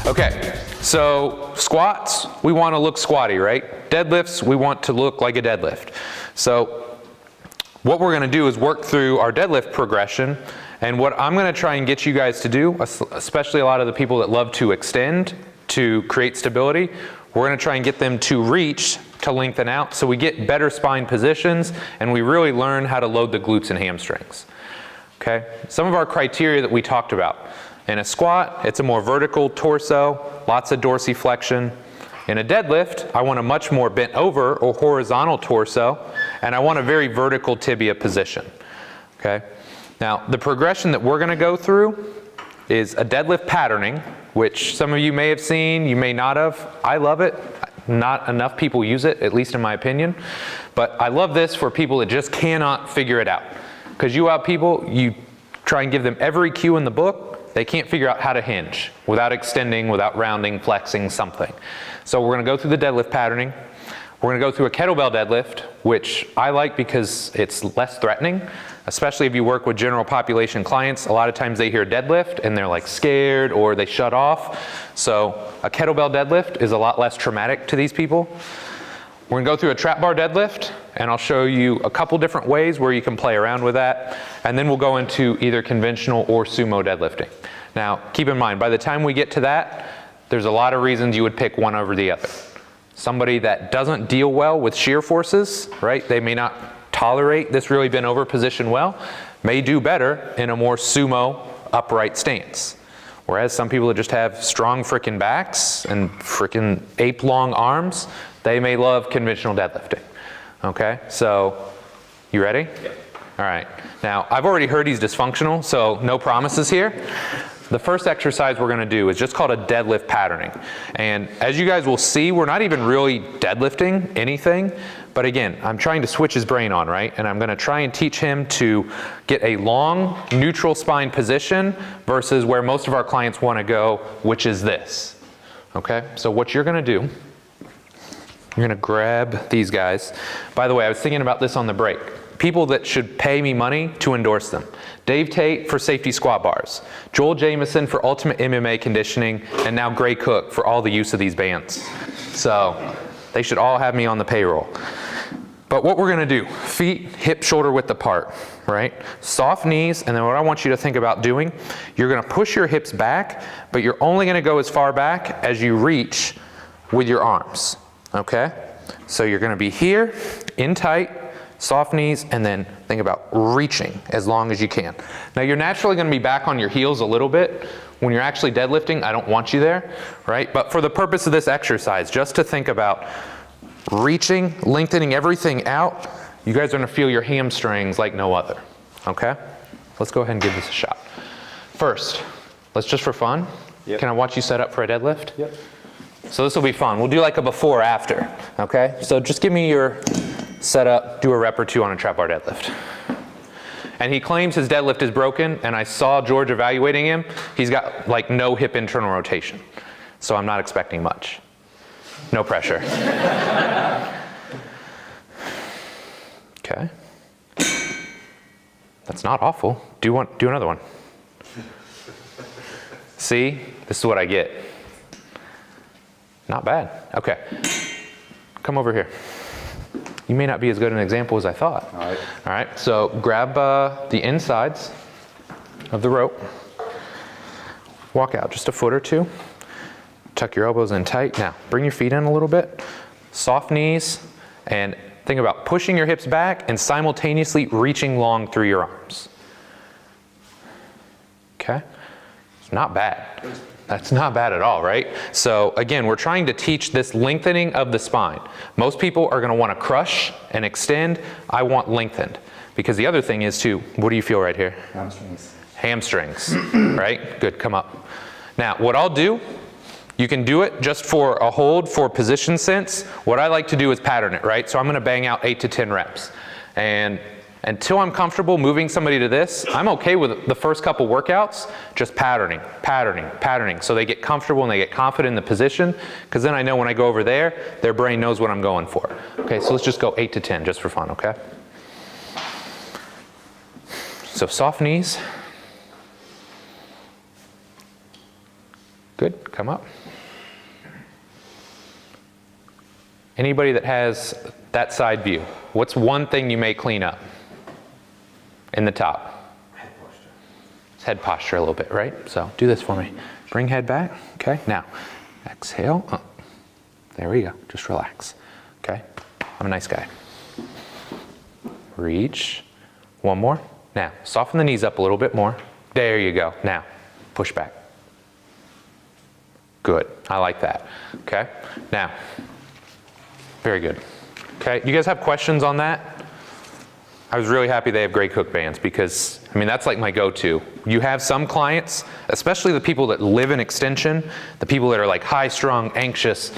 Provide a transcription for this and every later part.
Okay, so squats, we want to look squatty, right? Deadlifts, we want to look like a deadlift. So what we're going to do is work through our deadlift progression, and what I'm going to try and get you guys to do, especially a lot of the people that love to extend to create stability, we're going to try and get them to reach to lengthen out so we get better spine positions and we really learn how to load the glutes and hamstrings. Okay, some of our criteria that we talked about. In a squat, it's a more vertical torso, lots of dorsiflexion. In a deadlift, I want a much more bent over or horizontal torso, and I want a very vertical tibia position. Okay? Now, the progression that we're going to go through is a deadlift patterning, which some of you may have seen, you may not have. I love it. Not enough people use it, at least in my opinion. But I love this for people that just cannot figure it out. Because you out people, you try and give them every cue in the book, they can't figure out how to hinge without extending, without rounding, flexing, something. So we're going to go through the deadlift patterning. We're going to go through a kettlebell deadlift, which I like because it's less threatening, especially if you work with general population clients. A lot of times they hear deadlift and they're like scared or they shut off. So a kettlebell deadlift is a lot less traumatic to these people. We're going to go through a trap bar deadlift, and I'll show you a couple different ways where you can play around with that, and then we'll go into either conventional or sumo deadlifting. Now, keep in mind, by the time we get to that, there's a lot of reasons you would pick one over the other. Somebody that doesn't deal well with shear forces, right? They may not tolerate this really bent over position well, may do better in a more sumo upright stance. Whereas some people that just have strong frickin' backs and frickin' ape-long arms, they may love conventional deadlifting. Okay, so you ready? Yep. All right. Now, I've already heard he's dysfunctional, so no promises here. The first exercise we're going to do is just called a deadlift patterning. And as you guys will see, we're not even really deadlifting anything. But again, I'm trying to switch his brain on, right? And I'm going to try and teach him to get a long, neutral spine position versus where most of our clients want to go, which is this. Okay? So what you're going to do, you're going to grab these guys. By the way, I was thinking about this on the break. People that should pay me money to endorse them. Dave Tate for safety squat bars. Joel Jamieson for ultimate MMA conditioning. And now Gray Cook for all the use of these bands. So they should all have me on the payroll. But what we're going to do, feet hip shoulder width apart, right? Soft knees, and then what I want you to think about doing, you're going to push your hips back, but you're only going to go as far back as you reach with your arms. Okay, so you're going to be here, in tight, soft knees, and then think about reaching as long as you can. Now you're naturally going to be back on your heels a little bit. When you're actually deadlifting, I don't want you there, right? But for the purpose of this exercise, just to think about reaching, lengthening everything out, you guys are going to feel your hamstrings like no other. Okay, let's go ahead and give this a shot. First, let's just for fun, Can I watch you set up for a deadlift? Yep. So this will be fun. We'll do like a before after, okay? So just give me your setup, do a rep or two on a trap bar deadlift. And he claims his deadlift is broken, and I saw George evaluating him. He's got like no hip internal rotation. So I'm not expecting much. No pressure. Okay. That's not awful. Do another one. See, this is what I get. Not bad. Okay. Come over here. You may not be as good an example as I thought. All right. All right. So grab the insides of the rope. Walk out just a foot or two. Tuck your elbows in tight. Now, bring your feet in a little bit. Soft knees. And think about pushing your hips back and simultaneously reaching long through your arms. Okay. It's not bad. That's not bad at all, right? So again, we're trying to teach this lengthening of the spine. Most people are going to want to crush and extend. I want lengthened. Because the other thing is too, what do you feel right here? Hamstrings. Hamstrings, right? Good, come up. Now, what I'll do, you can do it just for a hold, for position sense. What I like to do is pattern it, right? So I'm going to bang out 8 to 10 reps. And until I'm comfortable moving somebody to this, I'm okay with the first couple workouts, just patterning. So they get comfortable and they get confident in the position, because then I know when I go over there, their brain knows what I'm going for. Okay, so let's just go 8 to 10 just for fun, okay? So soft knees. Good, come up. Anybody that has that side view, what's one thing you may clean up in the top? Head posture. It's head posture a little bit, right? So do this for me. Bring head back, okay? Now, exhale. There we go, just relax, okay? I'm a nice guy. Reach, one more. Now, soften the knees up a little bit more. There you go. Now, push back. Good, I like that, okay? Now, very good. Okay, you guys have questions on that? I was really happy they have Gray Cook bands because, I mean, that's like my go-to. You have some clients, especially the people that live in extension, the people that are like high-strung, anxious,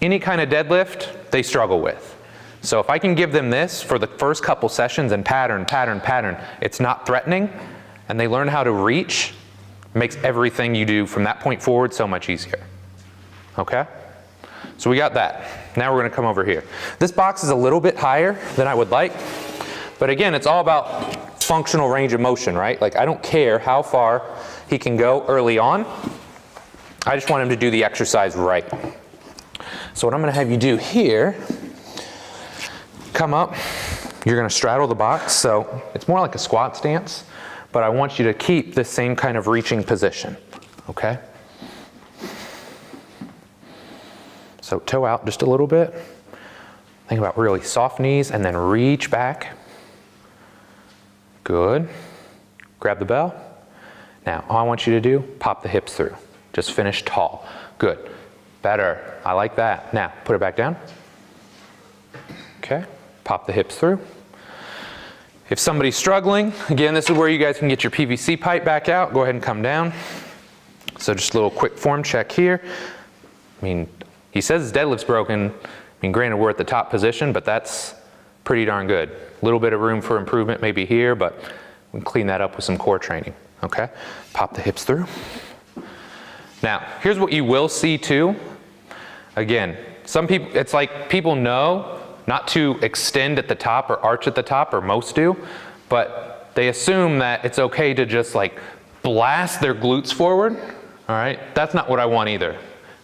any kind of deadlift, they struggle with. So if I can give them this for the first couple sessions and pattern, it's not threatening, and they learn how to reach, it makes everything you do from that point forward so much easier. Okay? So we got that. Now we're gonna come over here. This box is a little bit higher than I would like, but again, it's all about functional range of motion, right? Like I don't care how far he can go early on. I just want him to do the exercise right. So what I'm gonna have you do here, come up, you're gonna straddle the box, so it's more like a squat stance, but I want you to keep the same kind of reaching position, okay? So toe out just a little bit. Think about really soft knees and then reach back. Good. Grab the bell. Now, all I want you to do, pop the hips through. Just finish tall. Good. Better. I like that. Now, put it back down. Okay. Pop the hips through. If somebody's struggling, again, this is where you guys can get your PVC pipe back out. Go ahead and come down. So just a little quick form check here. I mean, he says his deadlift's broken. I mean, granted, we're at the top position, but that's pretty darn good. A little bit of room for improvement maybe here, but we can clean that up with some core training, okay? Pop the hips through. Now, here's what you will see too. Again, some people, it's like people know not to extend at the top or arch at the top, or most do, but they assume that it's okay to just like blast their glutes forward, all right? That's not what I want either.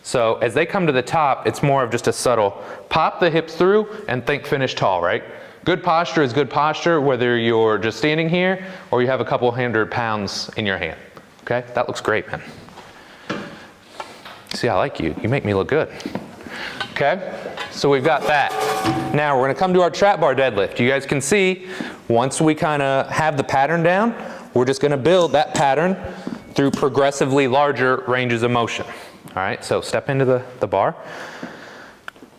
So as they come to the top, it's more of just a subtle pop the hips through and think finish tall, right? Good posture is good posture, whether you're just standing here or you have a couple 100 pounds in your hand, okay? That looks great, man. See, I like you. You make me look good. Okay, so we've got that. Now we're gonna come to our trap bar deadlift. You guys can see, once we kind of have the pattern down, we're just gonna build that pattern through progressively larger ranges of motion. All right, so step into the bar.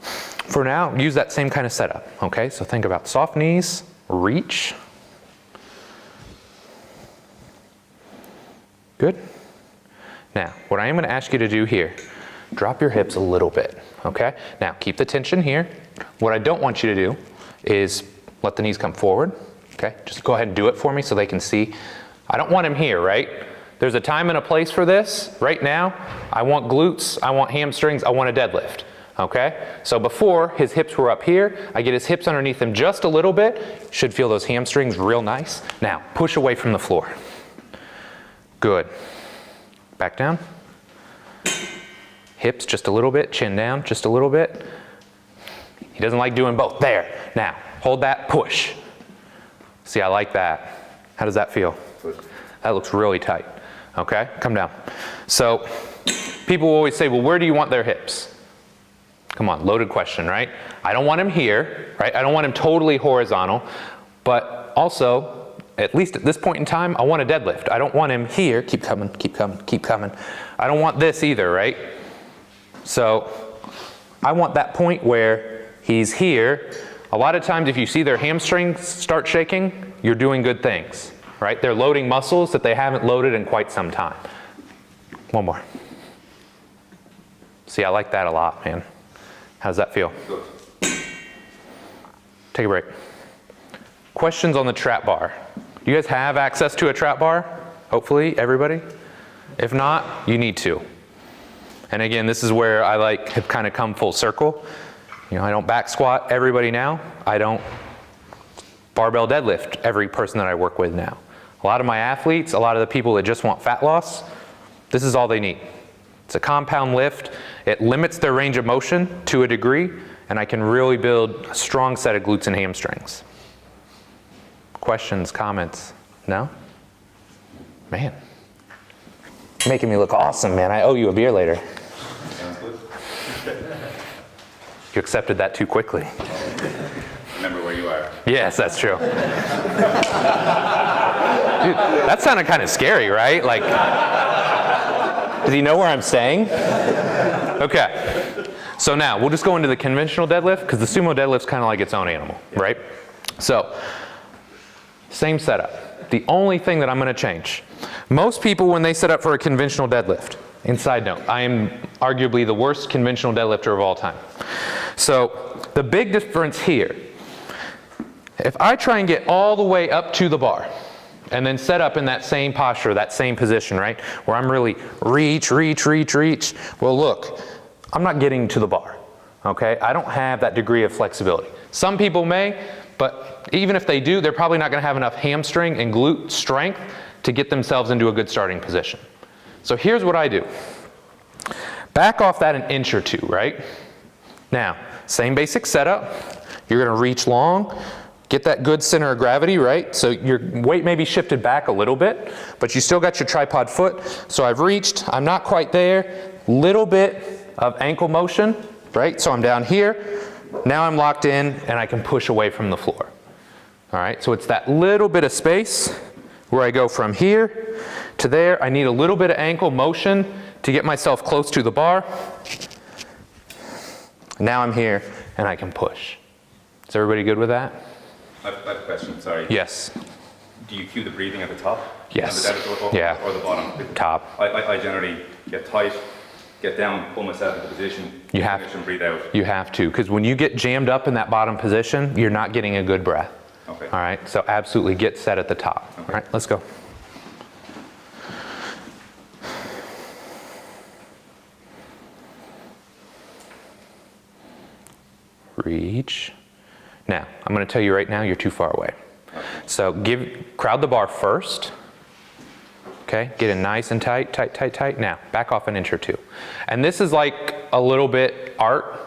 For now, use that same kind of setup, okay? So think about soft knees, reach. Good. Now, what I am gonna ask you to do here, drop your hips a little bit, okay? Now, keep the tension here. What I don't want you to do is let the knees come forward, okay? Just go ahead and do it for me so they can see. I don't want him here, right? There's a time and a place for this. Right now, I want glutes, I want hamstrings, I want a deadlift, okay? So before, his hips were up here. I get his hips underneath him just a little bit. Should feel those hamstrings real nice. Now, push away from the floor. Good. Back down. Hips just a little bit, chin down just a little bit. He doesn't like doing both. There. Now, hold that, push. See, I like that. How does that feel? That looks really tight. Okay, come down. So people always say, well, where do you want their hips? Come on, loaded question, right? I don't want him here, right? I don't want him totally horizontal, but also, at least at this point in time, I want a deadlift. I don't want him here. Keep coming, keep coming, keep coming. I don't want this either, right? So I want that point where he's here. A lot of times if you see their hamstrings start shaking, you're doing good things. Right? They're loading muscles that they haven't loaded in quite some time. One more. See, I like that a lot, man. How does that feel? Take a break. Questions on the trap bar. Do you guys have access to a trap bar? Hopefully, everybody. If not, you need to. And again, this is where I have kind of come full circle. You know, I don't back squat everybody now. I don't barbell deadlift every person that I work with now. A lot of my athletes, a lot of the people that just want fat loss, this is all they need. It's a compound lift. It limits their range of motion to a degree, and I can really build a strong set of glutes and hamstrings. Questions, comments? No? Man. Making me look awesome, man. I owe you a beer later. Sounds good. You accepted that too quickly. Remember where you are. Yes, that's true. Dude, that sounded kind of scary, right? Like, does he know where I'm staying? Okay. So now, we'll just go into the conventional deadlift, because the sumo deadlift's kind of like its own animal, right? So, same setup. The only thing that I'm going to change. Most people, when they set up for a conventional deadlift, and side note, I am arguably the worst conventional deadlifter of all time. So, the big difference here, if I try and get all the way up to the bar, and then set up in that same posture, that same position, right? Where I'm really reach. Well, look, I'm not getting to the bar, okay? I don't have that degree of flexibility. Some people may, but even if they do, they're probably not gonna have enough hamstring and glute strength to get themselves into a good starting position. So here's what I do. Back off that an inch or two, right? Now, same basic setup. You're gonna reach long, get that good center of gravity, right? So your weight may be shifted back a little bit, but you still got your tripod foot. So I've reached, I'm not quite there. Little bit of ankle motion, right? So I'm down here. Now I'm locked in and I can push away from the floor. All right, so it's that little bit of space where I go from here to there. I need a little bit of ankle motion to get myself close to the bar. Now I'm here and I can push. Is everybody good with that? I have a question, sorry. Yes. Do you cue the breathing at the top? Yes. Or the bottom? Top. I generally get tight, get down, pull myself into position, You have finish and breathe out. You have to, because when you get jammed up in that bottom position, you're not getting a good breath. Okay. All right, so absolutely get set at the top. Okay. All right, let's go. Reach. Now, I'm going to tell you right now, you're too far away. So crowd the bar first. Okay, get in nice and tight. Now, back off an inch or two. And this is like a little bit art.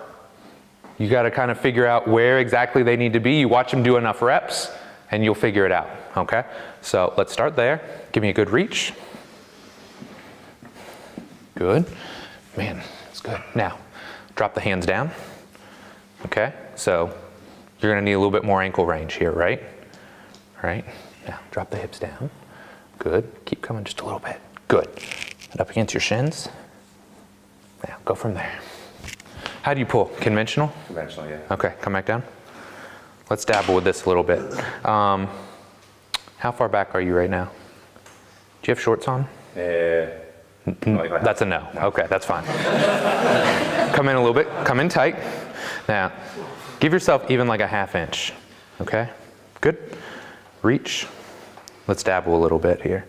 You got to kind of figure out where exactly they need to be. You watch them do enough reps, and you'll figure it out, okay? So let's start there. Give me a good reach. Good. Man, that's good. Now, drop the hands down. Okay, so you're gonna need a little bit more ankle range here, right? All right, now drop the hips down. Good, keep coming just a little bit. Good, and up against your shins. Now, go from there. How do you pull? Conventional? Conventional, yeah. Okay, come back down. Let's dabble with this a little bit. How far back are you right now? Do you have shorts on? That's a no. Okay, that's fine. Come in a little bit, come in tight. Now, give yourself even like a ½ inch, okay? Good. Reach. Let's dabble a little bit here.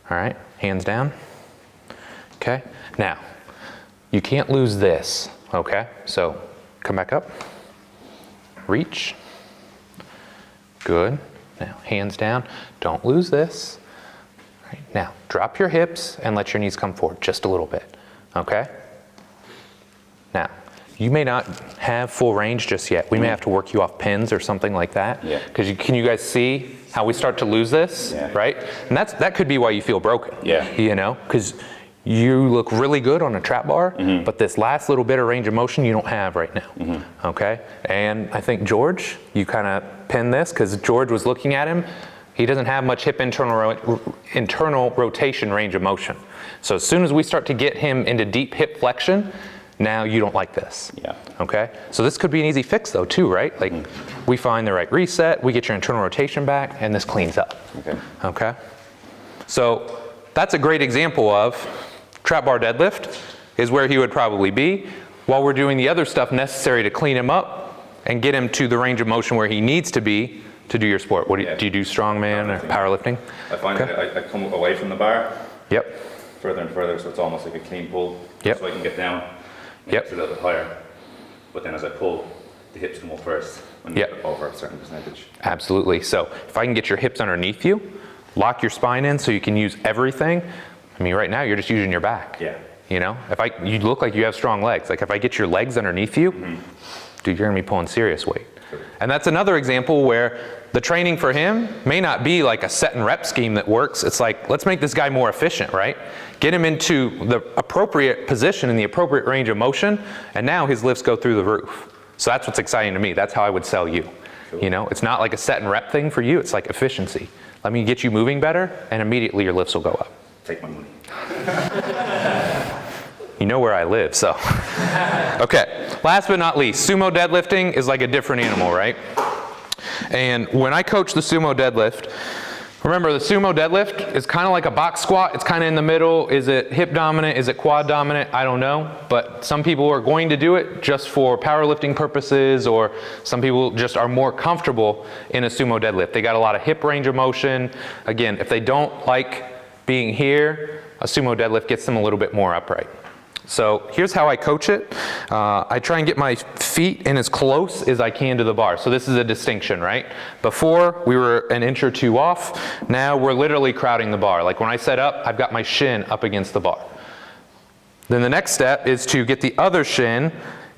All right, hands down. Okay, now, you can't lose this, okay? So, come back up. Reach. Good. Now, hands down. Don't lose this. All right, now, drop your hips and let your knees come forward just a little bit, okay? Now, you may not have full range just yet. We may have to work you off pins or something like that. Yeah. Because can you guys see how we start to lose this, Yeah. right? And that could be why you feel broken. Yeah. You know, because you look really good on a trap bar, but this last little bit of range of motion you don't have right now, okay? And I think George, you kind of pinned this because George was looking at him. He doesn't have much hip internal rotation range of motion. So as soon as we start to get him into deep hip flexion, now you don't like this. Yeah. Okay? So this could be an easy fix though too, right? Like we find the right reset, we get your internal rotation back, and this cleans up. Okay. Okay? So that's a great example of trap bar deadlift is where he would probably be while we're doing the other stuff necessary to clean him up and get him to the range of motion where he needs to be to do your sport. What do you do strongman or powerlifting? I find that I come away from the bar. Yep. Further and further, so it's almost like a clean pull. Yep. So I can get down. Yep. A little bit higher. But then as I pull, the hips come up first when you get over a certain percentage. Absolutely. So if I can get your hips underneath you, lock your spine in so you can use everything. I mean, right now you're just using your back. Yeah. You know, you look like you have strong legs. Like if I get your legs underneath you, dude, you're gonna be pulling serious weight. And that's another example where the training for him may not be like a set and rep scheme that works. It's like, let's make this guy more efficient, right? Get him into the appropriate position in the appropriate range of motion, and now his lifts go through the roof. So that's what's exciting to me. That's how I would sell you. Cool. You know, it's not like a set and rep thing for you. It's like efficiency. Let me get you moving better, and immediately your lifts will go up. Take my money. You know where I live, so. Okay, last but not least, sumo deadlifting is like a different animal, right? And when I coach the sumo deadlift, remember the sumo deadlift is kind of like a box squat. It's kind of in the middle. Is it hip dominant? Is it quad dominant? I don't know. But some people are going to do it just for powerlifting purposes, or some people just are more comfortable in a sumo deadlift. They got a lot of hip range of motion. Again, if they don't like being here, a sumo deadlift gets them a little bit more upright. So here's how I coach it. I try and get my feet in as close as I can to the bar. So this is a distinction, right? Before, we were an inch or two off. Now we're literally crowding the bar. Like when I set up, I've got my shin up against the bar. Then the next step is to get the other shin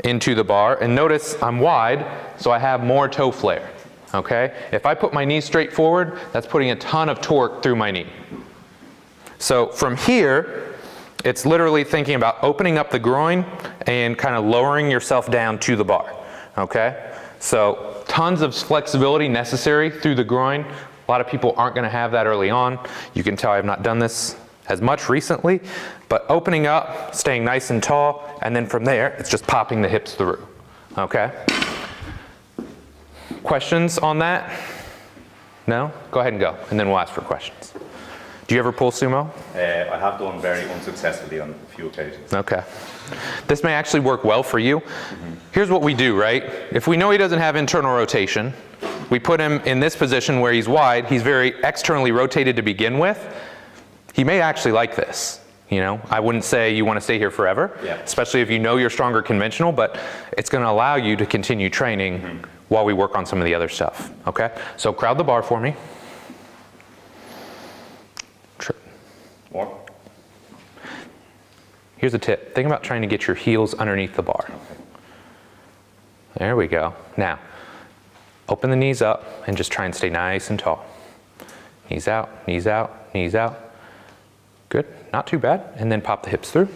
into the bar. And notice I'm wide, so I have more toe flare, okay? If I put my knee straight forward, that's putting a ton of torque through my knee. So from here, it's literally thinking about opening up the groin and kind of lowering yourself down to the bar, okay? So tons of flexibility necessary through the groin. A lot of people aren't gonna have that early on. You can tell I have not done this as much recently, but opening up, staying nice and tall, and then from there, it's just popping the hips through, okay? Questions on that? No? Go ahead and go, and then we'll ask for questions. Do you ever pull sumo? I have done very unsuccessfully on a few occasions. Okay. This may actually work well for you. Here's what we do, right? If we know he doesn't have internal rotation, we put him in this position where he's wide, he's very externally rotated to begin with. He may actually like this. You know, I wouldn't say you want to stay here forever, especially if you know you're stronger conventional, but it's going to allow you to continue training while we work on some of the other stuff, okay? So crowd the bar for me. More? Here's a tip. Think about trying to get your heels underneath the bar. Okay. There we go. Now, open the knees up and just try and stay nice and tall. Knees out, knees out, knees out. Good, not too bad. And then pop the hips through.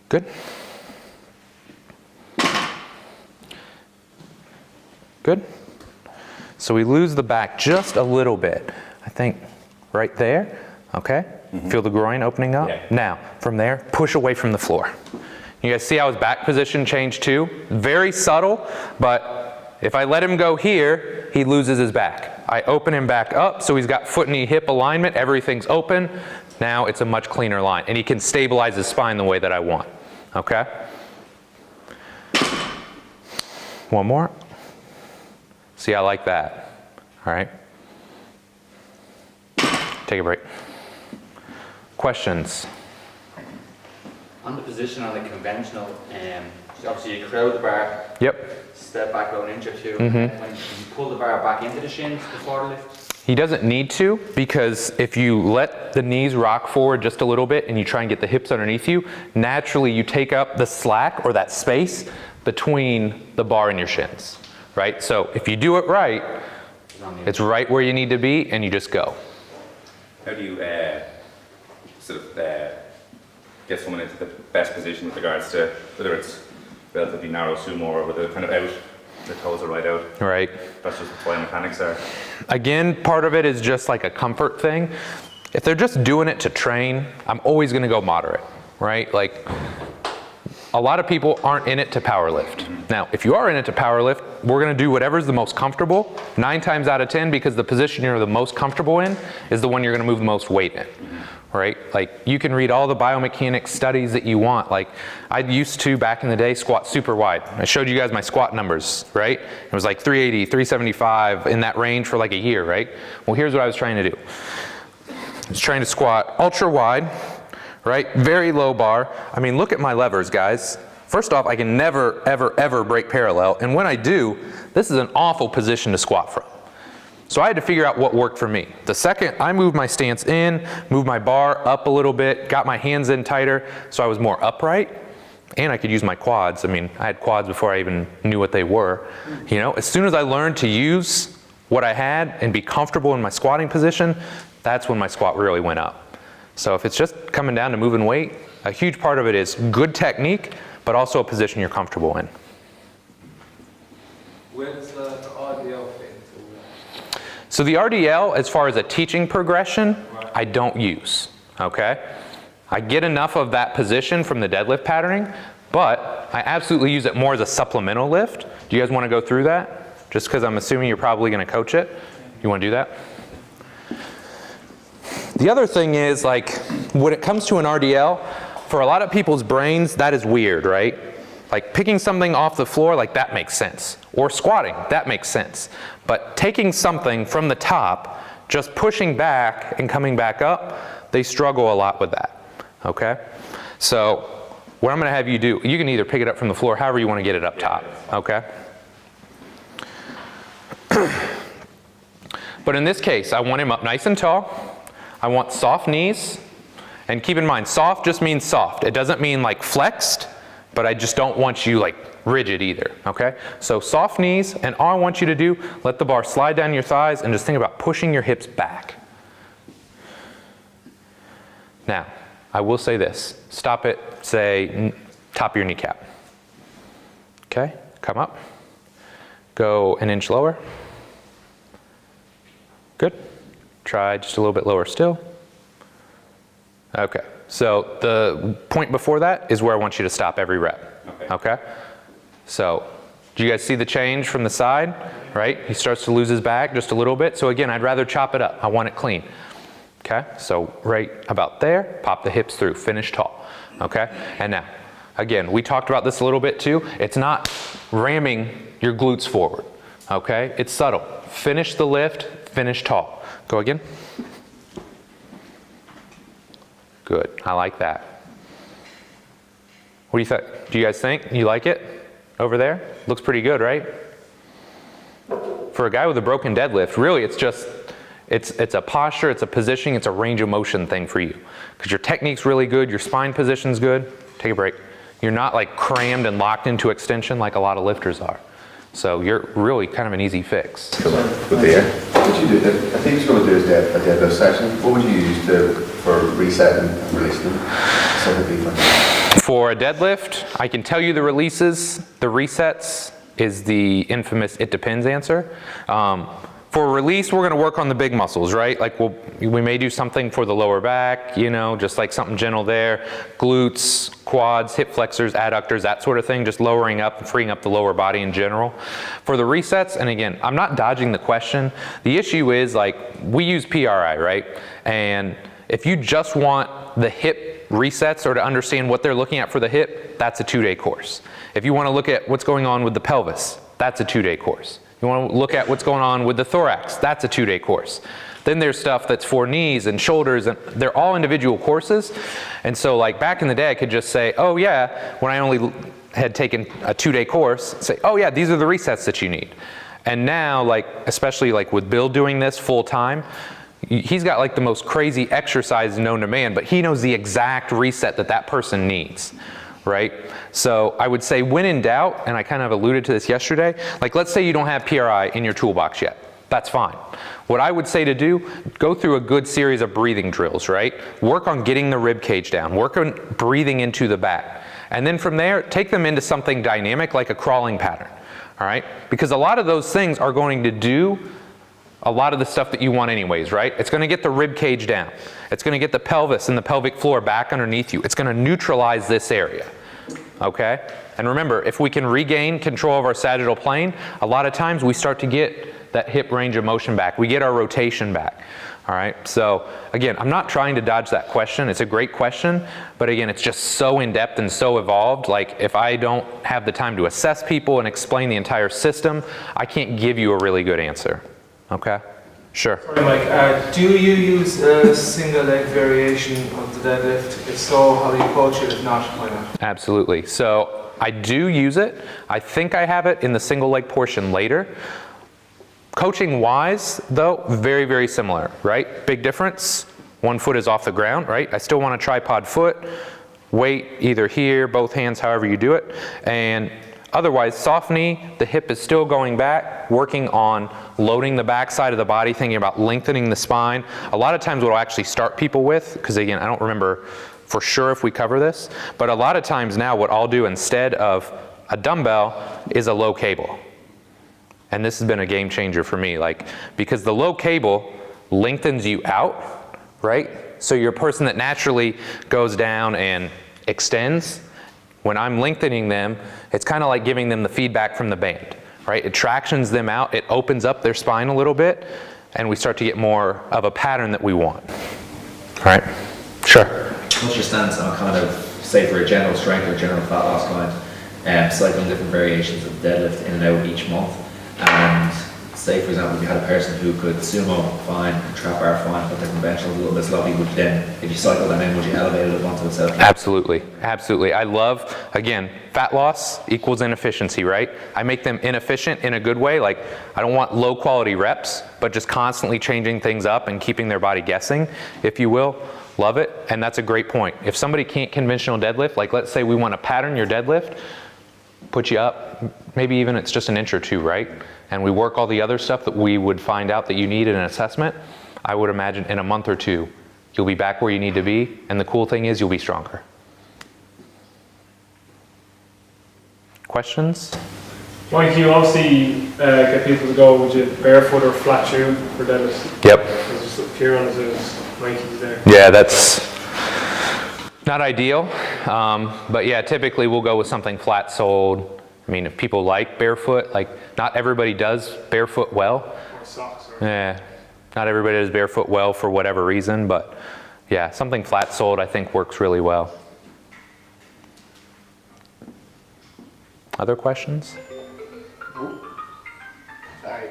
Good. Good. So we lose the back just a little bit. I think right there. Okay, feel the groin opening up? Yeah. Now, from there, push away from the floor. You guys see how his back position changed too? Very subtle, but if I let him go here, he loses his back. I open him back up, so he's got foot, knee, hip alignment, everything's open. Now it's a much cleaner line, and he can stabilize his spine the way that I want, okay? One more. See, I like that, all right? Take a break. Questions? On the position on the conventional, obviously you crowd the bar, Yep. step back about an inch or two, and when you pull the bar back into the shins before the lift. He doesn't need to, because if you let the knees rock forward just a little bit and you try and get the hips underneath you, naturally you take up the slack or that space between the bar and your shins, right? So if you do it right, it's right where you need to be and you just go. How do you sort of get someone into the best position with regards to whether it's relatively narrow sumo or whether they're kind of out, the toes are right out? Right. That's just the biomechanics are. Again, part of it is just like a comfort thing. If they're just doing it to train, I'm always gonna go moderate, right? Like, a lot of people aren't in it to powerlift. Now, if you are in it to powerlift, we're gonna do whatever's the most comfortable, 9 times out of 10, because the position you're the most comfortable in is the one you're gonna move the most weight in, right? Like, you can read all the biomechanics studies that you want. Like, I used to, back in the day, squat super wide. I showed you guys my squat numbers, right? It was like 380, 375, in that range for like a year, right? Well, here's what I was trying to do. I was trying to squat ultra wide, right? Very low bar. I mean, look at my levers, guys. First off, I can never, ever, ever break parallel. And when I do, this is an awful position to squat from. So I had to figure out what worked for me. The second I moved my stance in, moved my bar up a little bit, got my hands in tighter so I was more upright, and I could use my quads. I mean, I had quads before I even knew what they were. You know, as soon as I learned to use what I had and be comfortable in my squatting position, that's when my squat really went up. So if it's just coming down to moving weight, a huge part of it is good technique, but also a position you're comfortable in. Where does the RDL fit into that? So the RDL, as far as a teaching progression, I don't use, okay? I get enough of that position from the deadlift patterning, but I absolutely use it more as a supplemental lift. Do you guys want to go through that? Just because I'm assuming you're probably going to coach it. You want to do that? The other thing is, like, when it comes to an RDL, for a lot of people's brains, that is weird, right? Like picking something off the floor, like that makes sense. Or squatting, that makes sense. But taking something from the top, just pushing back and coming back up, they struggle a lot with that, okay? So what I'm gonna have you do, you can either pick it up from the floor, however you wanna get it up top, okay? But in this case, I want him up nice and tall. I want soft knees. And keep in mind, soft just means soft. It doesn't mean like flexed, but I just don't want you like rigid either, okay? So soft knees, and all I want you to do, let the bar slide down your thighs and just think about pushing your hips back. Now, I will say this, stop it, say top of your kneecap. Okay, come up, go an inch lower. Good, try just a little bit lower still. Okay, so the point before that is where I want you to stop every rep, okay? So, do you guys see the change from the side, right? He starts to lose his back just a little bit. So again, I'd rather chop it up. I want it clean, okay? So right about there, pop the hips through, finish tall, okay? And now, again, we talked about this a little bit too. It's not ramming your glutes forward, okay? It's subtle. Finish the lift, finish tall. Go again. Good, I like that. What do you think? Do you guys think? You like it over there? Looks pretty good, right? For a guy with a broken deadlift, really it's just, it's a posture, it's a positioning, it's a range of motion thing for you. Because your technique's really good, your spine position's good. Take a break. You're not like crammed and locked into extension like a lot of lifters are. So you're really kind of an easy fix. With the air. What would you do? I think you're going to do a deadlift section. What would you use for resetting and releasing specifically for that? For a deadlift, I can tell you the releases. The resets is the infamous "it depends" answer. For release, we're going to work on the big muscles, right? Like we may do something for the lower back, you know, just like something gentle there. Glutes, quads, hip flexors, adductors, that sort of thing, just lowering up and freeing up the lower body in general. For the resets, and again, I'm not dodging the question. The issue is like we use PRI, right? And if you just want the hip resets or to understand what they're looking at for the hip, that's a 2-day course. If you want to look at what's going on with the pelvis, that's a 2-day course. You want to look at what's going on with the thorax, that's a 2-day course. Then there's stuff that's for knees and shoulders, and they're all individual courses. And so like back in the day, I could just say, oh yeah, when I only had taken a 2-day course, say, oh yeah, these are the resets that you need. And now, like, especially like with Bill doing this full time, he's got like the most crazy exercise known to man, but he knows the exact reset that that person needs. Right? So I would say when in doubt, and I kind of alluded to this yesterday, like let's say you don't have PRI in your toolbox yet. That's fine. What I would say to do, go through a good series of breathing drills, right? Work on getting the rib cage down. Work on breathing into the back. And then from there, take them into something dynamic like a crawling pattern, all right? Because a lot of those things are going to do a lot of the stuff that you want anyways, right? It's going to get the rib cage down. It's going to get the pelvis and the pelvic floor back underneath you. It's going to neutralize this area, okay? And remember, if we can regain control of our sagittal plane, a lot of times we start to get that hip range of motion back. We get our rotation back, all right? So again, I'm not trying to dodge that question. It's a great question, but again, it's just so in-depth and so evolved. Like if I don't have the time to assess people and explain the entire system, I can't give you a really good answer. Okay, sure. Sorry, Mike, do you use a single leg variation of the deadlift? If so, how do you coach it? If not, why not? Absolutely. So I do use it. I think I have it in the single leg portion later. Coaching wise, though, very, very similar, right? Big difference. One foot is off the ground, right? I still want a tripod foot. Weight either here, both hands, however you do it. And otherwise, soft knee, the hip is still going back, working on loading the back side of the body, thinking about lengthening the spine. A lot of times what I'll actually start people with, because again, I don't remember for sure if we cover this, but a lot of times now what I'll do instead of a dumbbell is a low cable. And this has been a game changer for me, because the low cable lengthens you out, right? So you're a person that naturally goes down and extends. When I'm lengthening them, it's kind of like giving them the feedback from the band, right? It tractions them out, it opens up their spine a little bit, and we start to get more of a pattern that we want. All right? Sure. What's your stance on kind of, say for a general strength or general fat loss client, cycling different variations of deadlift in and out each month? And say for example, if you had a person who could sumo fine, trap bar fine, but the conventional a little bit sloppy, would you then, if you cycle them in, would you elevate it onto itself? Absolutely, absolutely. I love, again, fat loss equals inefficiency, right? I make them inefficient in a good way. I don't want low quality reps, but just constantly changing things up and keeping their body guessing, if you will. Love it, and that's a great point. If somebody can't conventional deadlift, let's say we want to pattern your deadlift, put you up, maybe even it's just an inch or two, right? And we work all the other stuff that we would find out that you need in an assessment. I would imagine in a month or two, you'll be back where you need to be, and the cool thing is you'll be stronger. Questions? Mike, you obviously get people to go with you barefoot or flat shoe for deadlifts. Yep. It's just appear on his Mikey's there. Yeah, that's not ideal, but yeah, typically we'll go with something flat soled. I mean, if people like barefoot, not everybody does barefoot well. Or socks. Or Yeah, not everybody does barefoot well for whatever reason, but yeah, something flat soled I think works really well. Other questions? Sorry.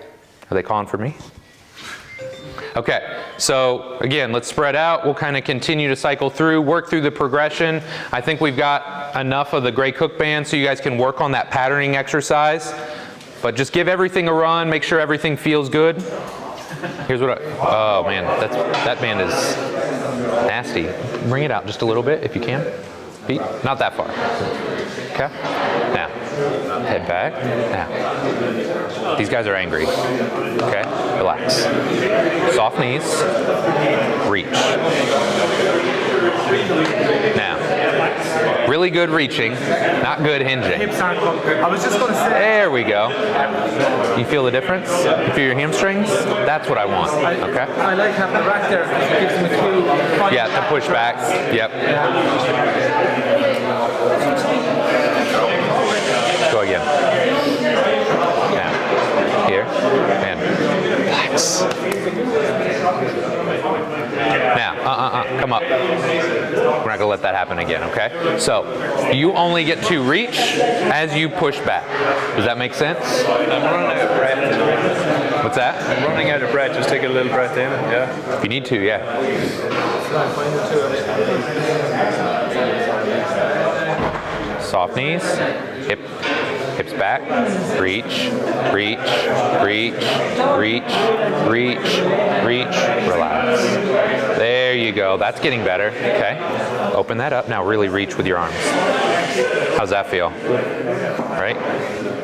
Are they calling for me? Okay, so again, let's spread out. We'll kind of continue to cycle through, work through the progression. I think we've got enough of the Gray Cook band so you guys can work on that patterning exercise. But just give everything a run, make sure everything feels good. Here's what oh man, that band is nasty. Bring it out just a little bit if you can. Feet, not that far. Okay, now, head back, now. These guys are angry, okay? Relax. Soft knees, reach. Now, really good reaching, not good hinging. Hips aren't good. I was just going to say. There we go. You feel the difference? You feel your hamstrings? That's what I want, okay? I like having the rack there. It gives them a cue. Yeah, to push back, yep. Go again. Now, here, and relax. Now, come up. We're not gonna let that happen again, okay? So, you only get to reach as you push back. Does that make sense? I'm running out of breath. What's that? I'm running out of breath. Just take a little breath in, yeah. If you need to, yeah. Soft knees, hips back, reach, reach, reach, reach, reach, reach, relax. There you go, that's getting better, okay? Open that up, now really reach with your arms. How's that feel? Right?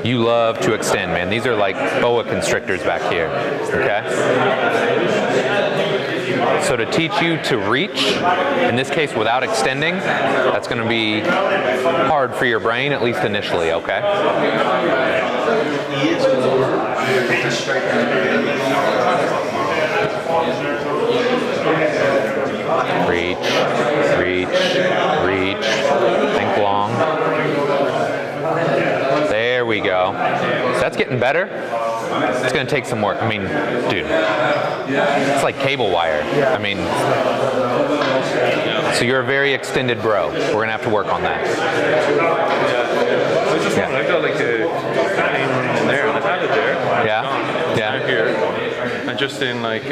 You love to extend, man. These are like boa constrictors back here, okay? So to teach you to reach, in this case without extending, that's going to be hard for your brain, at least initially, okay? Reach, reach, reach, think long. There we go. That's getting better. It's going to take some work. I mean, dude, it's like cable wire. I mean, so you're a very extended bro. We're going to have to work on that. I was just wondering, I got like a padding running in there, and I've had it there. Yeah? Yeah. Down here. And just in like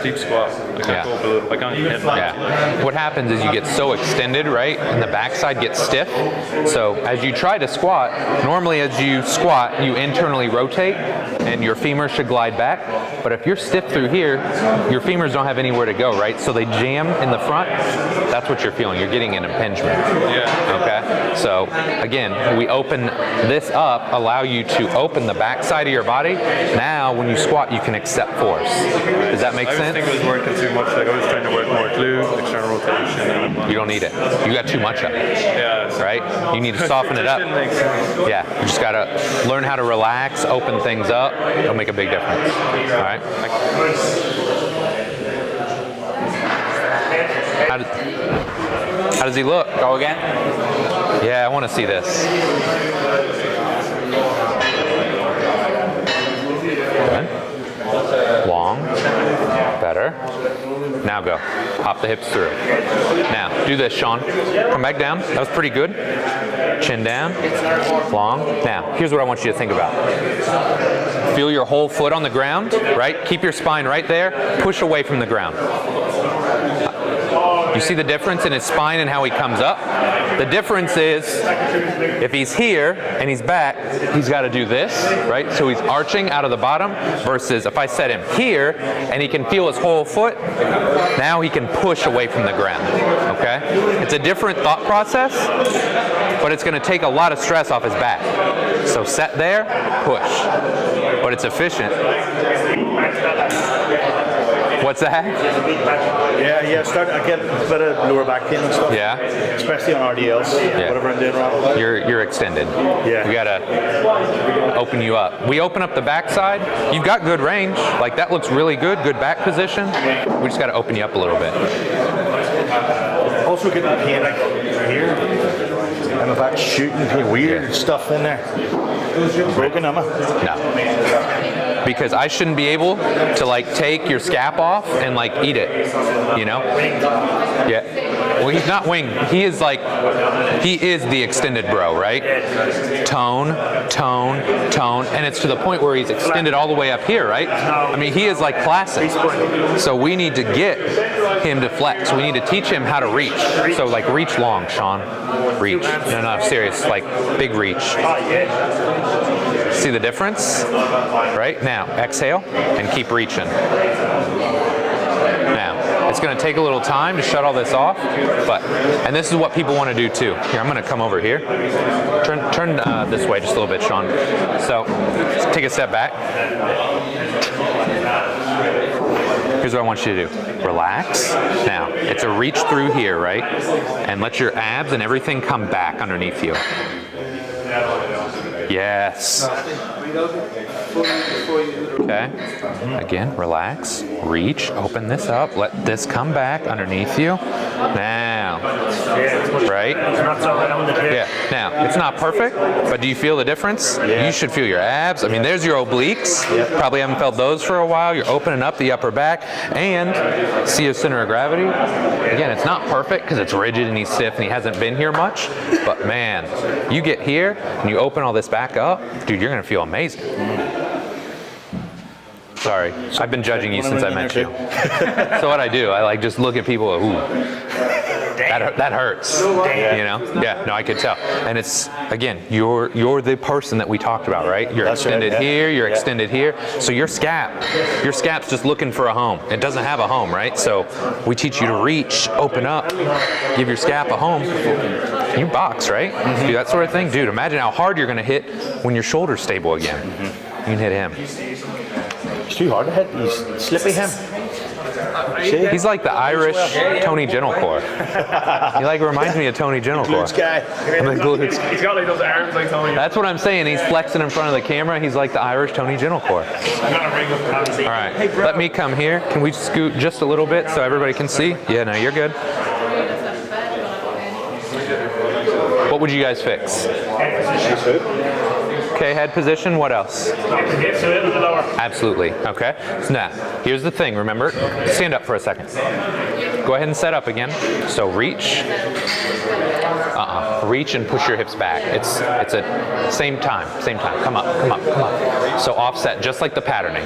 deep squat. I can't go below. I can't hit that. Yeah. What happens is you get so extended, right? And the backside gets stiff. So as you try to squat, normally as you squat, you internally rotate and your femur should glide back. But if you're stiff through here, your femurs don't have anywhere to go, right? So they jam in the front. That's what you're feeling. You're getting an impingement. Yeah. Okay? So again, we open this up, allow you to open the back side of your body. Now when you squat, you can accept force. Does that make I sense? think it was working too much. Like I was trying to work more glute, external rotation. And You don't need it. You got too much of it, yeah. right? You need to soften it up. Didn't make sense. Yeah, you just gotta learn how to relax, open things up. It'll make a big difference. All right. How does he look? Go again. Yeah, I want to see this. Good. Long. Better. Now go. Hop the hips through. Now, do this, Sean. Come back down. That was pretty good. Chin down. Long. Now, here's what I want you to think about. Feel your whole foot on the ground, right? Keep your spine right there. Push away from the ground. You see the difference in his spine and how he comes up? The difference is if he's here and he's back, he's got to do this, right? So he's arching out of the bottom versus if I set him here and he can feel his whole foot, now he can push away from the ground, okay? It's a different thought process, but it's going to take a lot of stress off his back. So set there, push, but it's efficient. What's that? Yeah, I get a bit of lower back pain and stuff. Yeah. Especially on RDLs, whatever I'm doing wrong. You're extended. Yeah. We gotta open you up. We open up the backside. You've got good range. Like that looks really good. Good back position. We just gotta open you up a little bit. Also getting pain like here. I'm about shooting pain, weird stuff in there. Broken, am I? No. Because I shouldn't be able to like take your scap off and like eat it, you know? Yeah. Well, he's not wing. He is the extended bro, right? Tone, and it's to the point where he's extended all the way up here, right? I mean, he is like classic. So we need to get him to flex. We need to teach him how to reach. So like reach long, Sean. Reach. No, serious. Like big reach. See the difference? Right? Now, exhale and keep reaching. Now, it's going to take a little time to shut all this off, and this is what people want to do too. Here, I'm going to come over here. Turn this way just a little bit, Sean. So, take a step back. Here's what I want you to do. Relax. Now, it's a reach through here, right? And let your abs and everything come back underneath you. Yes. Okay. Again, relax. Reach. Open this up. Let this come back underneath you. Now. Right? Yeah. Now, it's not perfect, but do you feel the difference? You should feel your abs. I mean, there's your obliques. Probably haven't felt those for a while. You're opening up the upper back and see your center of gravity. Again, it's not perfect because it's rigid and he's stiff and he hasn't been here much, but man, you get here and you open all this back up, dude, you're going to feel amazing. Sorry, I've been judging you since I met you. So what I do, I like just look at people, ooh, that hurts, you know? Yeah, no, I could tell. And it's, again, you're the person that we talked about, right? You're extended here, you're extended here. So your scap's just looking for a home. It doesn't have a home, right? So we teach you to reach, open up, give your scap a home. You box, right? Do that sort of thing. Dude, imagine how hard you're gonna hit when your shoulder's stable again. You can hit him. It's too hard to hit. He's slippy him. He's like the Irish Tony Gentilcore. He like reminds me of Tony Gentilcore. I'm the glutes. He's got like those arms like Tony. That's what I'm saying. He's flexing in front of the camera. He's like the Irish Tony Gentilcore. All right, let me come here. Can we scoot just a little bit so everybody can see? Yeah, no, you're good. What would you guys fix? Okay, head position, what else? Hips a little bit lower. Absolutely, okay. So now, here's the thing, remember, stand up for a second. Go ahead and set up again. So reach. Reach and push your hips back. It's a same time. Come up. So offset, just like the patterning.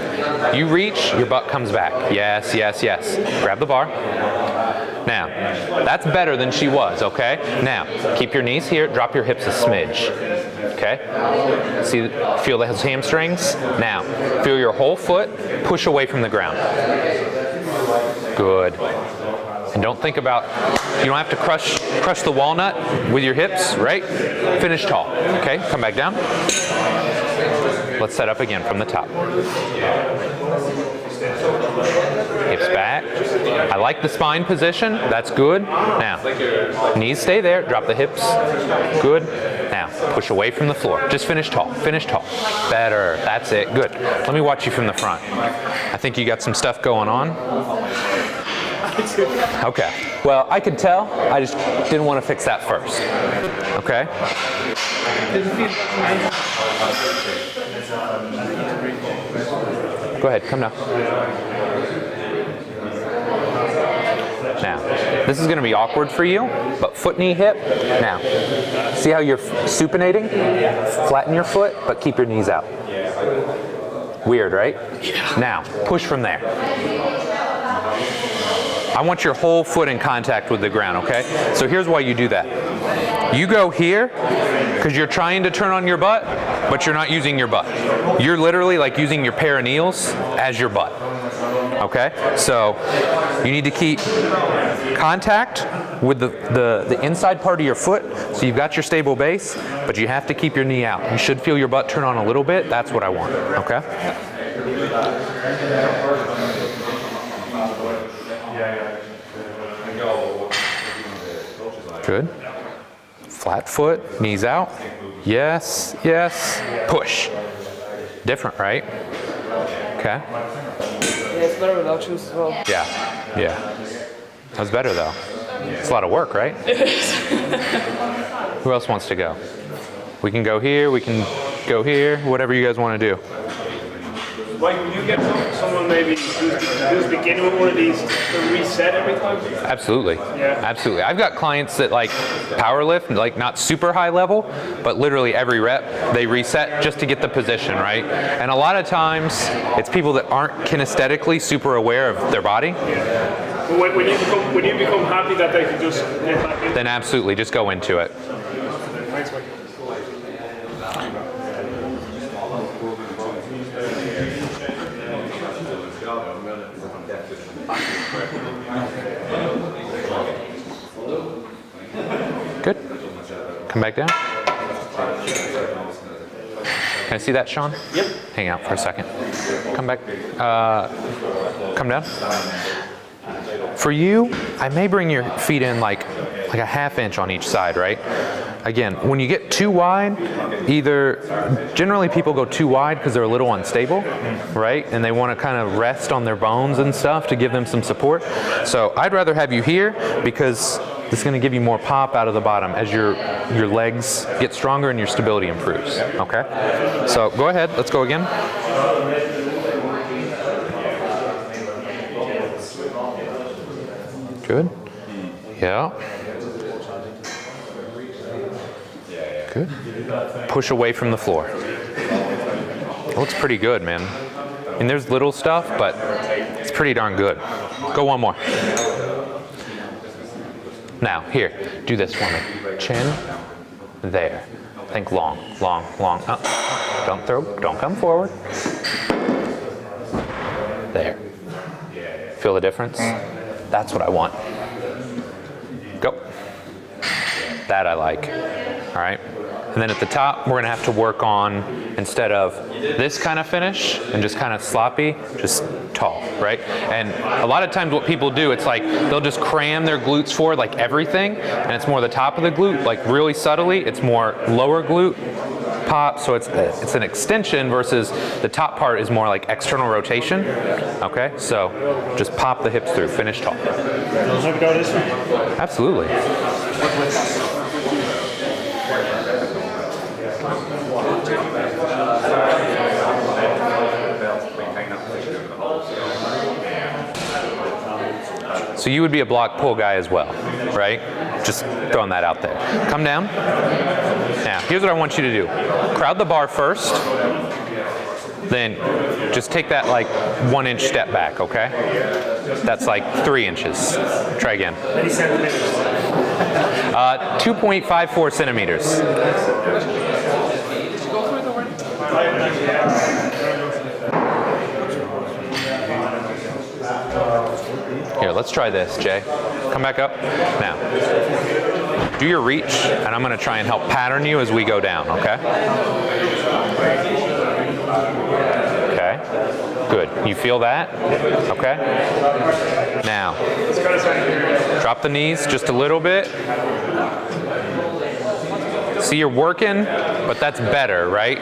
You reach, your butt comes back. Yes. Grab the bar. Now, that's better than she was, okay? Now, keep your knees here, drop your hips a smidge. Okay? Feel those hamstrings? Now, feel your whole foot push away from the ground. Good. And don't think about, you don't have to crush the walnut with your hips, right? Finish tall, okay? Come back down. Let's set up again from the top. Hips back. I like the spine position, that's good. Now, knees stay there, drop the hips, good. Now, push away from the floor. Just finish tall. Better, that's it, good. Let me watch you from the front. I think you got some stuff going on. Okay, well, I could tell, I just didn't want to fix that first. Okay? Go ahead, come down. Now, this is going to be awkward for you, but foot, knee, hip. Now, see how you're supinating? Flatten your foot, but keep your knees out. Weird, right? Now, push from there. I want your whole foot in contact with the ground, okay? So here's why you do that. You go here, because you're trying to turn on your butt, but you're not using your butt. You're literally like using your perineals as your butt, okay? So you need to keep contact with the inside part of your foot, so you've got your stable base, but you have to keep your knee out. You should feel your butt turn on a little bit. That's what I want, okay? Good. Flat foot, knees out. Yes. Push. Different, right? Okay. Yeah, it's better without shoes as well. Yeah. That was better though. It's a lot of work, right? Who else wants to go? We can go here, we can go here, whatever you guys want to do. Mike, will you get someone maybe who's beginning with one of these to reset every time? Absolutely. Yeah. Absolutely. I've got clients that like power lift, like not super high level, but literally every rep they reset just to get the position, right? And a lot of times it's people that aren't kinesthetically super aware of their body. Yeah. But when you become happy that they can just get back in. Then absolutely, just go into it. Thanks, Mike. Good. Come back down. Can I see that, Sean? Yep. Hang out for a second. Come back. Come down. For you, I may bring your feet in like a ½ inch on each side, right? Again, when you get too wide, generally people go too wide because they're a little unstable, right? And they want to kind of rest on their bones and stuff to give them some support. So I'd rather have you here because this is going to give you more pop out of the bottom as your legs get stronger and your stability improves, okay? So go ahead, let's go again. Good. Yeah. Good. Push away from the floor. It looks pretty good, man. I mean, there's little stuff, but it's pretty darn good. Go one more. Now, here, do this for me. Chin, there. Think long. Don't come forward. There. Feel the difference? That's what I want. Go. That I like. All right. And then at the top, we're gonna have to work on, instead of this kind of finish and just kind of sloppy, just tall, right? And a lot of times what people do, it's like they'll just cram their glutes forward like everything, and it's more the top of the glute, like really subtly, it's more lower glute pop, so it's an extension versus the top part is more like external rotation, okay? So just pop the hips through, finish tall. Have we go this way? Absolutely. So you would be a block pull guy as well, right? Just throwing that out there. Come down. Now, here's what I want you to do. Crowd the bar first, then just take that like 1 inch step back, okay? That's like 3 inches. Try again. 2.54 centimeters. Here, let's try this, Jay. Come back up. Now, do your reach, and I'm going to try and help pattern you as we go down, okay? Okay. Good. You feel that? Okay. Now, drop the knees just a little bit. See, you're working, but that's better, right?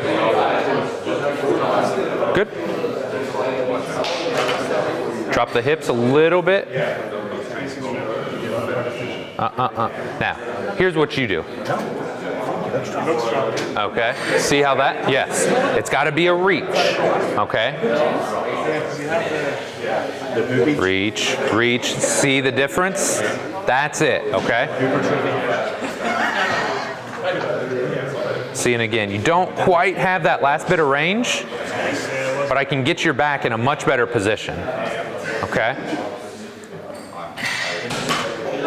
Good. Drop the hips a little bit. Now, here's what you do. Okay. See how that? Yes. It's got to be a reach. Okay. Reach, reach. See the difference? That's it. Okay. See, and again, you don't quite have that last bit of range, but I can get your back in a much better position. Okay?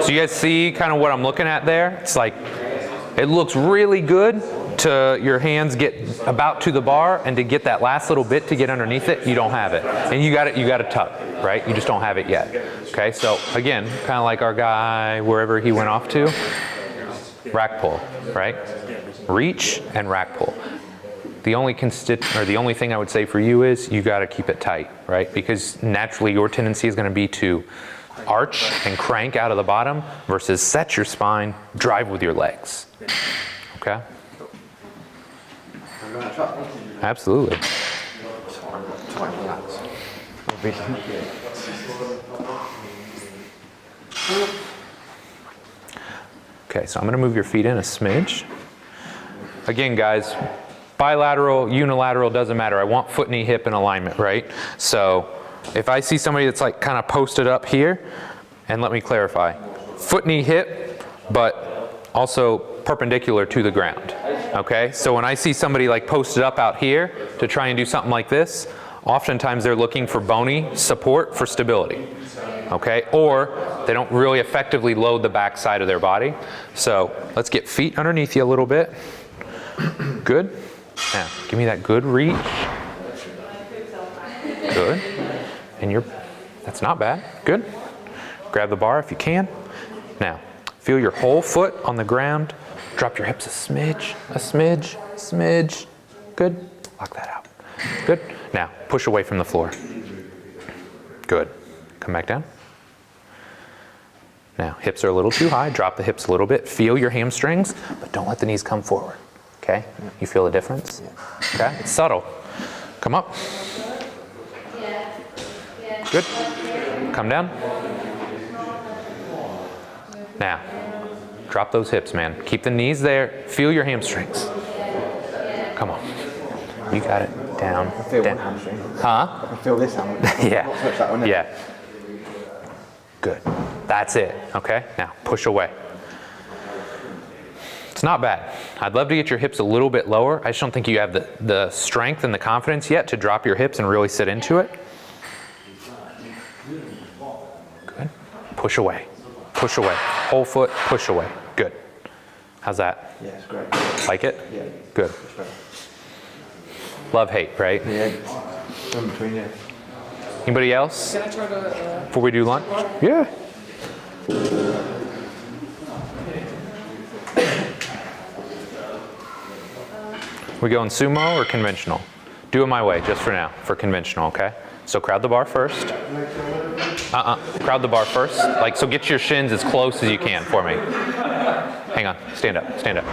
So you guys see kind of what I'm looking at there? It's like, it looks really good to your hands get about to the bar, and to get that last little bit to get underneath it, you don't have it. And you got to tuck, right? You just don't have it yet. Okay, so again, kind of like our guy, wherever he went off to, rack pull, right? Reach and rack pull. The only thing I would say for you is you got to keep it tight, right? Because naturally your tendency is going to be to arch and crank out of the bottom versus set your spine, drive with your legs. Okay? Absolutely. Okay, so I'm going to move your feet in a smidge. Again, guys, bilateral, unilateral, doesn't matter. I want foot, knee, hip in alignment, right? So if I see somebody that's like kind of posted up here, and let me clarify, foot, knee, hip, but also perpendicular to the ground, okay? So when I see somebody like posted up out here to try and do something like this, oftentimes they're looking for bony support for stability, okay? Or they don't really effectively load the back side of their body. So let's get feet underneath you a little bit. Good. Now, give me that good reach. Good. And that's not bad. Good. Grab the bar if you can. Now, feel your whole foot on the ground. Drop your hips a smidge, a smidge, smidge. Good. Lock that out. Good. Now, push away from the floor. Good. Come back down. Now, hips are a little too high. Drop the hips a little bit. Feel your hamstrings, but don't let the knees come forward. Okay? You feel the difference? Okay? It's subtle. Come up. Good. Come down. Now, drop those hips, man. Keep the knees there. Feel your hamstrings. Come on. You got it. Down. I feel down. one hamstring. Huh? I can feel this hamstring. Yeah. Yeah. Good. That's it. Okay? Now, push away. It's not bad. I'd love to get your hips a little bit lower. I just don't think you have the strength and the confidence yet to drop your hips and really sit into it. Good. Push away. Push away. Whole foot, push away. Good. How's that? Yeah, it's great. Like it? Yeah. Good. Love, hate, right? Yeah. In between, yeah. Anybody else? Can I try to... Before we do lunch? Yeah. We going sumo or conventional? Do it my way, just for now, for conventional, okay? So crowd the bar first. Crowd the bar first. Like, so get your shins as close as you can for me. Hang on, stand up, stand up.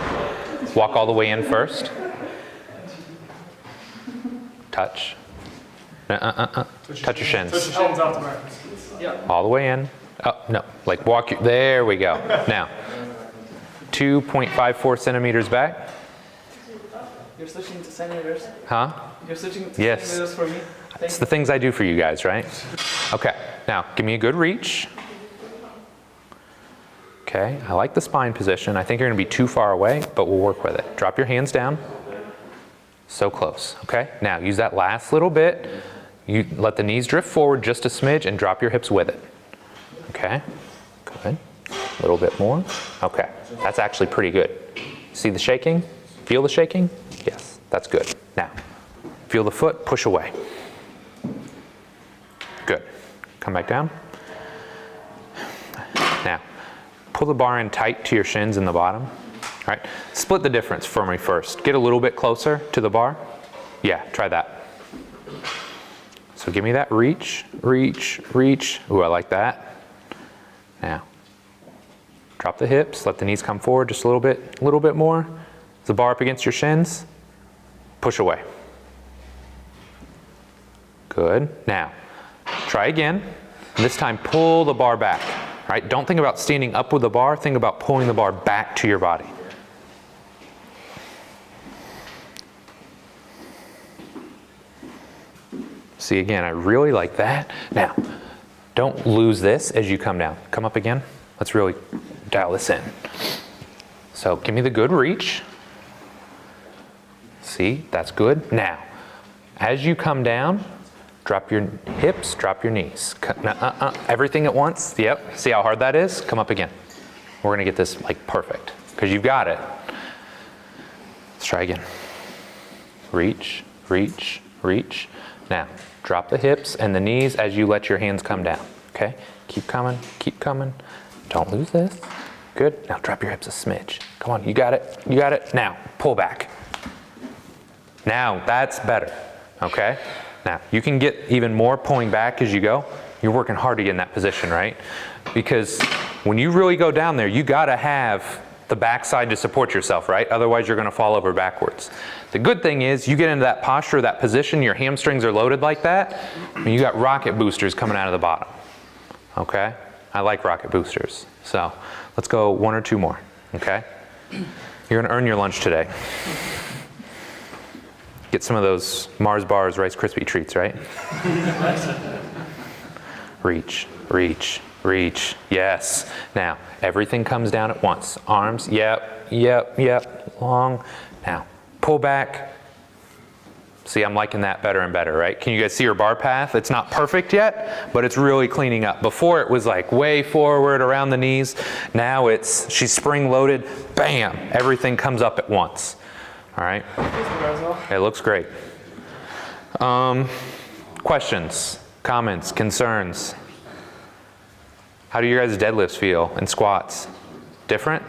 Walk all the way in first. Touch. Touch your shins. Touch your shins off the bar. Yeah. All the way in. Oh, no, like walk, there we go. Now, 2.54 centimeters back. You're switching to centimeters? Huh? You're switching to Yes. centimeters for me? It's the things I do for you guys, right? Okay, now give me a good reach. Okay, I like the spine position. I think you're gonna be too far away, but we'll work with it. Drop your hands down. So close, okay? Now use that last little bit. You let the knees drift forward just a smidge and drop your hips with it. Okay, good. A little bit more. Okay, that's actually pretty good. See the shaking? Feel the shaking? Yes, that's good. Now, feel the foot, push away. Good. Come back down. Now, pull the bar in tight to your shins in the bottom. All right, split the difference for me first. Get a little bit closer to the bar. Yeah, try that. So give me that reach, reach, reach. Ooh, I like that. Now, drop the hips, let the knees come forward just a little bit more. Is the bar up against your shins? Push away. Good. Now, try again. This time, pull the bar back. All right, don't think about standing up with the bar. Think about pulling the bar back to your body. See, again, I really like that. Now, don't lose this as you come down. Come up again. Let's really dial this in. So give me the good reach. See, that's good. Now, as you come down, drop your hips, drop your knees. Everything at once. Yep. See how hard that is? Come up again. We're gonna get this like perfect because you've got it. Let's try again. Reach, reach, reach. Now, drop the hips and the knees as you let your hands come down. Okay? Keep coming, keep coming. Don't lose this. Good. Now drop your hips a smidge. Come on, you got it. You got it. Now, pull back. Now, that's better. Okay? Now, you can get even more pulling back as you go. You're working hard to get in that position, right? Because when you really go down there, you gotta have the backside to support yourself, right? Otherwise, you're gonna fall over backwards. The good thing is, you get into that posture, that position, your hamstrings are loaded like that, and you got rocket boosters coming out of the bottom. Okay? I like rocket boosters. So, let's go one or two more, okay? You're gonna earn your lunch today. Get some of those Mars bars, Rice Krispie treats, right? Reach, reach, reach, yes. Now, everything comes down at once. Arms, yep, yep, yep, long. Now, pull back. See, I'm liking that better and better, right? Can you guys see your bar path? It's not perfect yet, but it's really cleaning up. Before it was like way forward around the knees. Now she's spring loaded, bam, everything comes up at once. All right? It looks great. Questions, comments, concerns? How do your guys' deadlifts feel and squats? Different?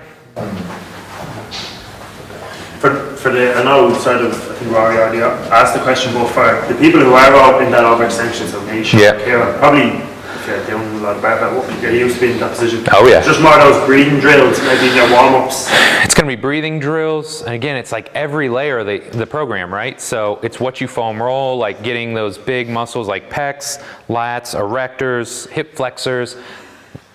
I know sort of, I think Rory already asked the question, but for the people who are all in that overextension, so Nation, Kieran, probably if you're doing a lot of barbell, you're used to being in that position. Oh yeah. Just more of those breathing drills, maybe in your warm-ups. It's going to be breathing drills, and again, it's like every layer of the program, right? So it's what you foam roll, like getting those big muscles like pecs, lats, erectors, hip flexors.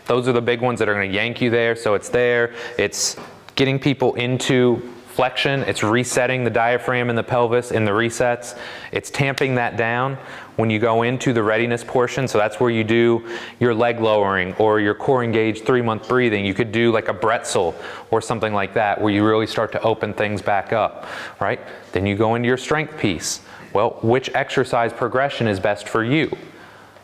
Those are the big ones that are going to yank you there. So it's there. It's getting people into flexion. It's resetting the diaphragm and the pelvis in the resets. It's tamping that down when you go into the readiness portion. So that's where you do your leg lowering or your core engaged 3-month breathing. You could do like a Bretzel or something like that where you really start to open things back up, right? Then you go into your strength piece. Well, which exercise progression is best for you?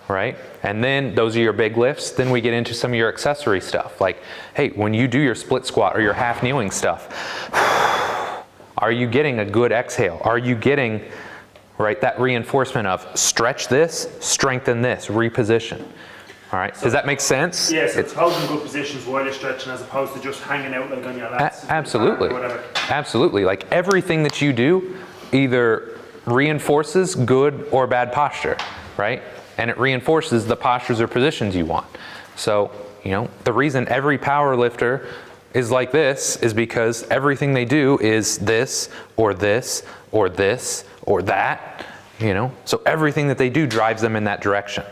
Right? And then those are your big lifts. Then we get into some of your accessory stuff. Like, hey, when you do your split squat or your half kneeling stuff, are you getting a good exhale? Are you getting, right, that reinforcement of stretch this, strengthen this, reposition? All right, does that make sense? Yes, it's holding good positions while you're stretching as opposed to just hanging out like on your lats. Absolutely. Absolutely. Like everything that you do either reinforces good or bad posture, right? And it reinforces the postures or positions you want. So, you know, the reason every power lifter is like this is because everything they do is this or this or this or that, you know. So everything that they do drives them in that direction.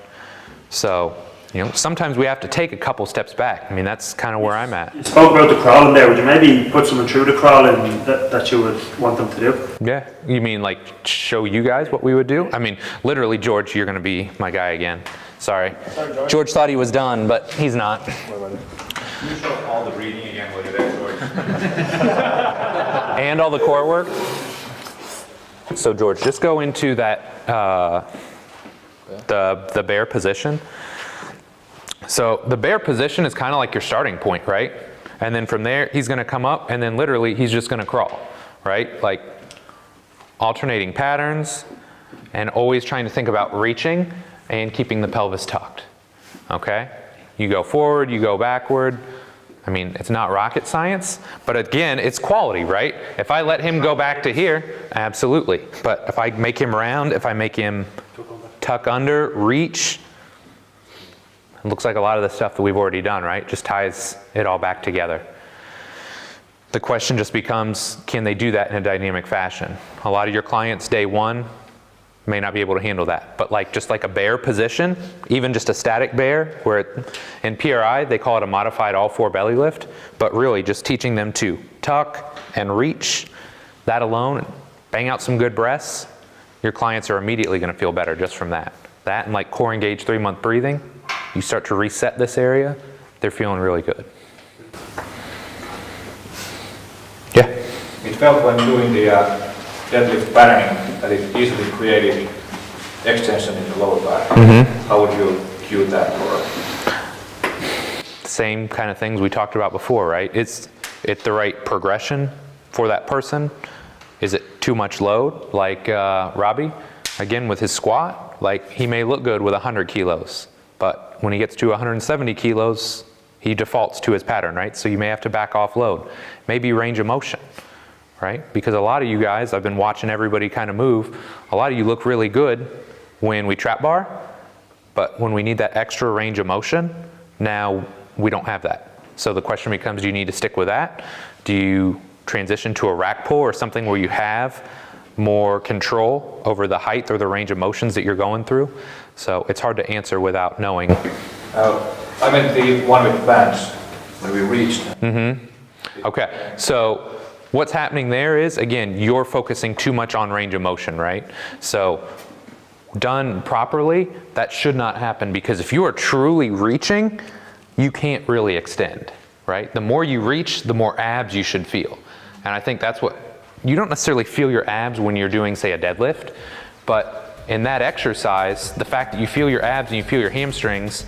So, you know, sometimes we have to take a couple steps back. I mean, that's kind of where I'm at. You spoke about the crawling there. Would you maybe put someone through the crawling that you would want them to do? Yeah. You mean like show you guys what we would do? I mean, literally, George, you're going to be my guy again. Sorry. George thought he was done, but he's not. You show all the breathing again while you're there, George. And all the core work. So George, just go into that, the bear position. So the bear position is kind of like your starting point, right? And then from there, he's gonna come up and then literally he's just gonna crawl, right? Like alternating patterns and always trying to think about reaching and keeping the pelvis tucked, okay? You go forward, you go backward. I mean, it's not rocket science, but again, it's quality, right? If I let him go back to here, absolutely. But if I make him round, if I make him tuck under, reach, it looks like a lot of the stuff that we've already done, right? Just ties it all back together. The question just becomes, can they do that in a dynamic fashion? A lot of your clients, day one, may not be able to handle that. But like just like a bear position, even just a static bear, where in PRI they call it a modified all four belly lift, but really just teaching them to tuck and reach, that alone, bang out some good breaths, your clients are immediately gonna feel better just from that. That and like core engaged 3-month breathing, you start to reset this area, they're feeling really good. Yeah? It felt when doing the deadlift patterning that it easily created extension in the lower back. How would you cue that? Or Same kind of things we talked about before, right? It's the right progression for that person. Is it too much load? Like Robbie, again with his squat, like he may look good with 100 kilos, but when he gets to 170 kilos, he defaults to his pattern, right? So you may have to back off load. Maybe range of motion, right? Because a lot of you guys, I've been watching everybody kind of move, a lot of you look really good when we trap bar, but when we need that extra range of motion, now we don't have that. So the question becomes, do you need to stick with that? Do you transition to a rack pull or something where you have more control over the height or the range of motions that you're going through? So it's hard to answer without knowing. I meant the one with bands when we reached. Okay, so what's happening there is, again, you're focusing too much on range of motion, right? So done properly, that should not happen, because if you are truly reaching, you can't really extend, right? The more you reach, the more abs you should feel. And I think that's what, you don't necessarily feel your abs when you're doing, say, a deadlift, but in that exercise, the fact that you feel your abs and you feel your hamstrings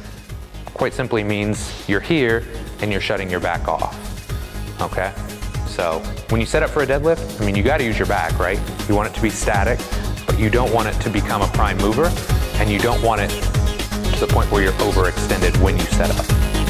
quite simply means you're here and you're shutting your back off, okay? So when you set up for a deadlift, I mean, you gotta use your back, right? You want it to be static, but you don't want it to become a prime mover, and you don't want it to the point where you're overextended when you set up.